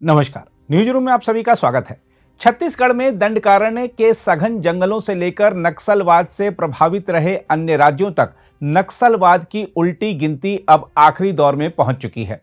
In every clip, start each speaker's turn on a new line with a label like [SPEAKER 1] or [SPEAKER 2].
[SPEAKER 1] नमस्कार। News room में आप सभी का स्वागत है। छत्तीसगढ़ में दंडकारण्य के सघन जंगलों से लेकर नक्सलवाद से प्रभावित रहे अन्य राज्यों तक नक्सलवाद की उल्टी गिनती अब आखिरी दौर में पहुंच चुकी है।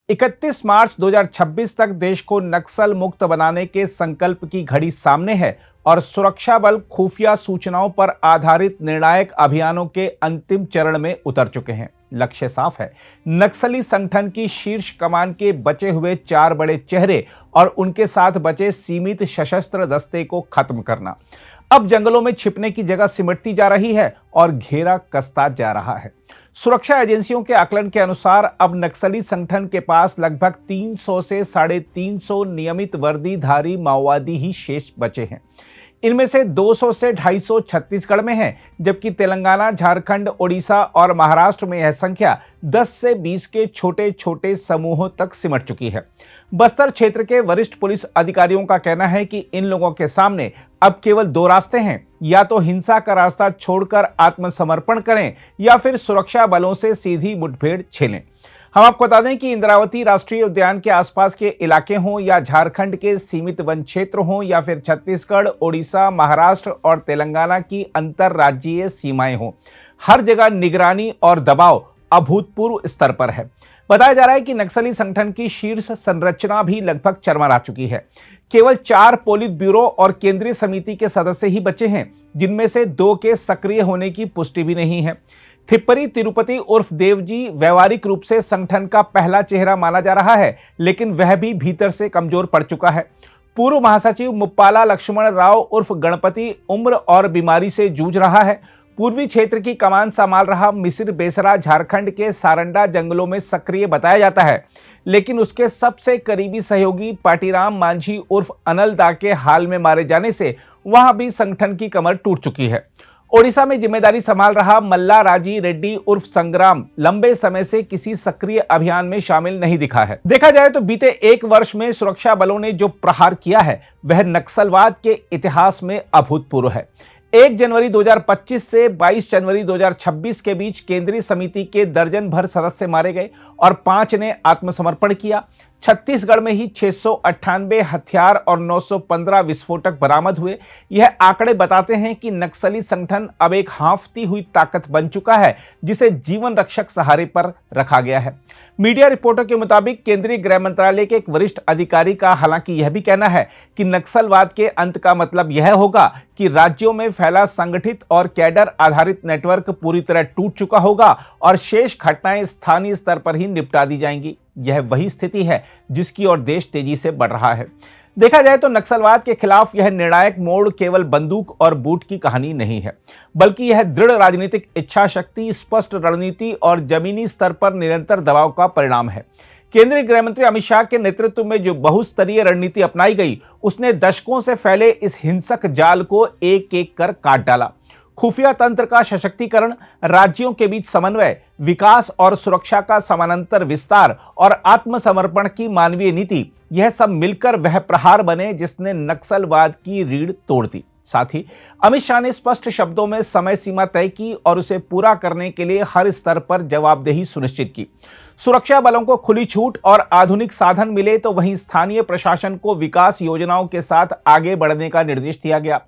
[SPEAKER 1] 31 मार्च 2026 तक देश को नक्सल मुक्त बनाने के संकल्प की घड़ी सामने है और सुरक्षा बल खुफिया सूचनाओं पर आधारित निर्णायक अभियानों के अंतिम चरण में उतर चुके हैं। लक्ष्य साफ है, नक्सली संगठन की शीर्ष कमान के बचे हुए 4 बड़े चेहरे और उनके साथ बचे सीमित सशस्त्र दस्ते को खत्म करना। अब जंगलों में छिपने की जगह सिमटती जा रही है और घेरा कसता जा रहा है। सुरक्षा एजेंसियों के आकलन के अनुसार अब नक्सली संगठन के पास लगभग 300 से 350 नियमित वर्दीधारी माओवादी ही शेष बचे हैं। इनमें से 200 से 250 छत्तीसगढ़ में हैं, जबकि तेलंगाना, झारखंड, ओडिशा और महाराष्ट्र में यह संख्या 10 से 20 के छोटे छोटे समूहों तक सिमट चुकी है। बस्तर क्षेत्र के वरिष्ठ पुलिस अधिकारियों का कहना है कि इन लोगों के सामने अब केवल 2 रास्ते हैं, या तो हिंसा का रास्ता छोड़कर आत्मसमर्पण करें या फिर सुरक्षा बलों से सीधी मुठभेड़ छेलें। हम आपको बता दें कि इंद्रावती राष्ट्रीय उद्यान के आसपास के इलाके हों या झारखंड के सीमित वन क्षेत्र हों या फिर छत्तीसगढ़, ओडिशा, महाराष्ट्र और तेलंगाना की अंतर्राज्यीय सीमाएं हों, हर जगह निगरानी और दबाव अभूतपूर्व स्तर पर है। बताया जा रहा है कि नक्सली संगठन की शीर्ष संरचना भी लगभग चरमरा चुकी है। केवल 4 पोलित ब्यूरो और केंद्रीय समिति के सदस्य ही बचे हैं, जिनमें से 2 के सक्रिय होने की पुष्टि भी नहीं है। थिप्परी तिरुपति उर्फ देवजी व्यावहारिक रूप से संगठन का पहला चेहरा माना जा रहा है, लेकिन वह भी भीतर से कमजोर पड़ चुका है। पूर्व महासचिव मुप्पाला लक्ष्मण राव उर्फ गणपति उम्र और बीमारी से जूझ रहा है। पूर्वी क्षेत्र की कमान संभाल रहा मिसिर बेसरा झारखंड के सारंडा जंगलों में सक्रिय बताया जाता है, लेकिन उसके सबसे करीबी सहयोगी पाटीराम मांझी उर्फ अनल दा के हाल में मारे जाने से वहां भी संगठन की कमर टूट चुकी है। ओडिशा में जिम्मेदारी संभाल रहा मल्ला राजी रेड्डी उर्फ संग्राम लंबे समय से किसी सक्रिय अभियान में शामिल नहीं दिखा है। देखा जाए तो बीते 1 वर्ष में सुरक्षा बलों ने जो प्रहार किया है वह नक्सलवाद के इतिहास में अभूतपूर्व है। 1 जनवरी 2025 से 22 जनवरी 2026 के बीच केंद्रीय समिति के दर्जन भर सदस्य मारे गए और 5 ने आत्मसमर्पण किया। छत्तीसगढ़ में ही 698 हथियार और 915 विस्फोटक बरामद हुए। यह आंकड़े बताते हैं कि नक्सली संगठन अब एक हांफती हुई ताकत बन चुका है, जिसे जीवन रक्षक सहारे पर रखा गया है। मीडिया रिपोर्टों के मुताबिक केंद्रीय गृह मंत्रालय के एक वरिष्ठ अधिकारी का हालांकि यह भी कहना है कि नक्सलवाद के अंत का मतलब यह होगा कि राज्यों में फैला संगठित और कैडर आधारित नेटवर्क पूरी तरह टूट चुका होगा और शेष घटनाएं स्थानीय स्तर पर ही निपटा दी जाएंगी। यह वही स्थिति है जिसकी ओर देश तेजी से बढ़ रहा है। देखा जाए तो नक्सलवाद के खिलाफ यह निर्णायक मोड़ केवल बंदूक और बूट की कहानी नहीं है, बल्कि यह दृढ़ राजनीतिक इच्छा शक्ति, स्पष्ट रणनीति और जमीनी स्तर पर निरंतर दबाव का परिणाम है। केंद्रीय गृह मंत्री अमित शाह के नेतृत्व में जो बहुस्तरीय रणनीति अपनाई गई, उसने दशकों से फैले इस हिंसक जाल को एक एक कर काट डाला। खुफिया तंत्र का सशक्तिकरण, राज्यों के बीच समन्वय, विकास और सुरक्षा का समानांतर विस्तार और आत्मसमर्पण की मानवीय नीति, यह सब मिलकर वह प्रहार बने जिसने नक्सलवाद की रीढ़ तोड़ दी। साथ ही अमित शाह ने स्पष्ट शब्दों में समय सीमा तय की और उसे पूरा करने के लिए हर स्तर पर जवाबदेही सुनिश्चित की। सुरक्षा बलों को खुली छूट और आधुनिक साधन मिले तो वहीं स्थानीय प्रशासन को विकास योजनाओं के साथ आगे बढ़ने का निर्देश दिया गया।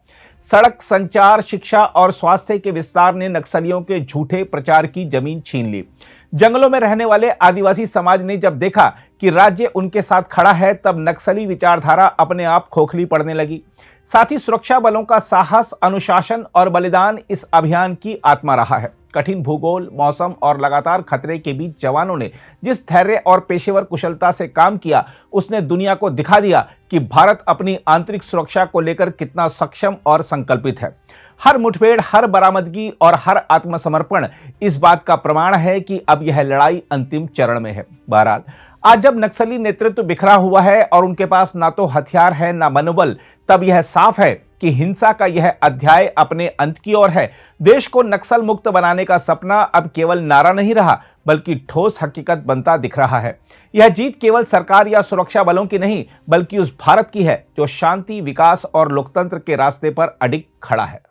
[SPEAKER 1] सड़क, संचार, शिक्षा और स्वास्थ्य के विस्तार ने नक्सलियों के झूठे प्रचार की जमीन छीन ली। जंगलों में रहने वाले आदिवासी समाज ने जब देखा कि राज्य उनके साथ खड़ा है, तब नक्सली विचारधारा अपने आप खोखली पड़ने लगी। साथ ही सुरक्षा बलों का साहस, अनुशासन और बलिदान इस अभियान की आत्मा रहा है। कठिन भूगोल, मौसम और लगातार खतरे के बीच जवानों ने जिस धैर्य और पेशेवर कुशलता से काम किया, उसने दुनिया को दिखा दिया कि भारत अपनी आंतरिक सुरक्षा को लेकर कितना सक्षम और संकल्पित है। हर मुठभेड़, हर बरामदगी और हर आत्मसमर्पण इस बात का प्रमाण है कि अब यह लड़ाई अंतिम चरण में है। बहरहाल, आज जब नक्सली नेतृत्व बिखरा हुआ है और उनके पास ना तो हथियार है ना मनोबल, तब यह साफ है कि हिंसा का यह अध्याय अपने अंत की ओर है। देश को नक्सल मुक्त बनाने का सपना अब केवल नारा नहीं रहा, बल्कि ठोस हकीकत बनता दिख रहा है। यह जीत केवल सरकार या सुरक्षा बलों की नहीं, बल्कि उस भारत की है जो शांति, विकास और लोकतंत्र के रास्ते पर अडिग खड़ा है।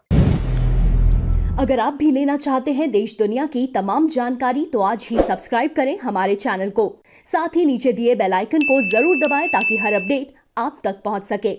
[SPEAKER 2] अगर आप भी लेना चाहते हैं देश दुनिया की तमाम जानकारी तो आज ही सब्सक्राइब करें हमारे चैनल को। साथ ही नीचे दिए बेल आइकन को जरूर दबाएं ताकि हर अपडेट आप तक पहुंच सके।